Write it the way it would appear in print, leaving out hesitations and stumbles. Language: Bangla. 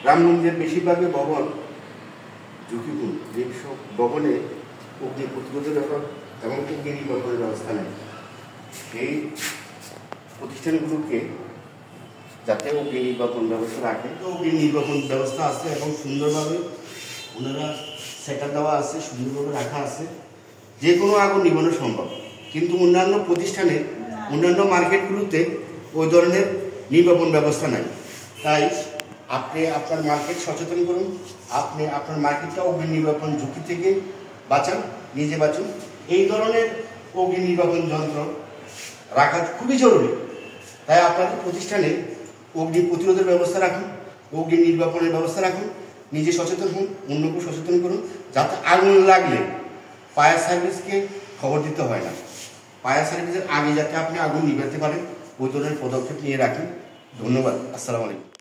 গ্রামগঞ্জের বেশিরভাগই ভবন ঝুঁকিপূর্ণ, যেসব ভবনে অগ্নি প্রতিরোধের ব্যাপার এবং অগ্নি নির্বাপনের ব্যবস্থা নেই। এই প্রতিষ্ঠানগুলোকে যাতে অগ্নি নির্বাপন ব্যবস্থা রাখে, তো অগ্নি নির্বাপন ব্যবস্থা আছে এবং সুন্দরভাবে ওনারা সেটা দেওয়া আছে, সুন্দরভাবে রাখা আছে, যে কোনো আগুন নিবানো সম্ভব। কিন্তু অন্যান্য প্রতিষ্ঠানে, অন্যান্য মার্কেটগুলোতে ওই ধরনের নির্বাপন ব্যবস্থা নাই। তাই আপনি আপনার মার্কেট সচেতন করুন, আপনি আপনার মার্কেটটা অগ্নি নির্বাপন ঝুঁকি থেকে বাঁচান, নিজে বাঁচুন। এই ধরনের অগ্নি নির্বাপন যন্ত্র রাখা খুবই জরুরি। তাই আপনাদের প্রতিষ্ঠানে অগ্নি প্রতিরোধের ব্যবস্থা রাখুন, অগ্নি নির্বাপনের ব্যবস্থা রাখুন, নিজে সচেতন হন, অন্যকে সচেতন করুন, যাতে আগুন লাগলে ফায়ার সার্ভিসকে খবর দিতে হয় না। ফায়ার সার্ভিসের আগে যাতে আপনি আগুন নিভাতে পারেন, ওই ধরনের পদক্ষেপ নিয়ে রাখেন। ধন্যবাদ। আসসালামু আলাইকুম।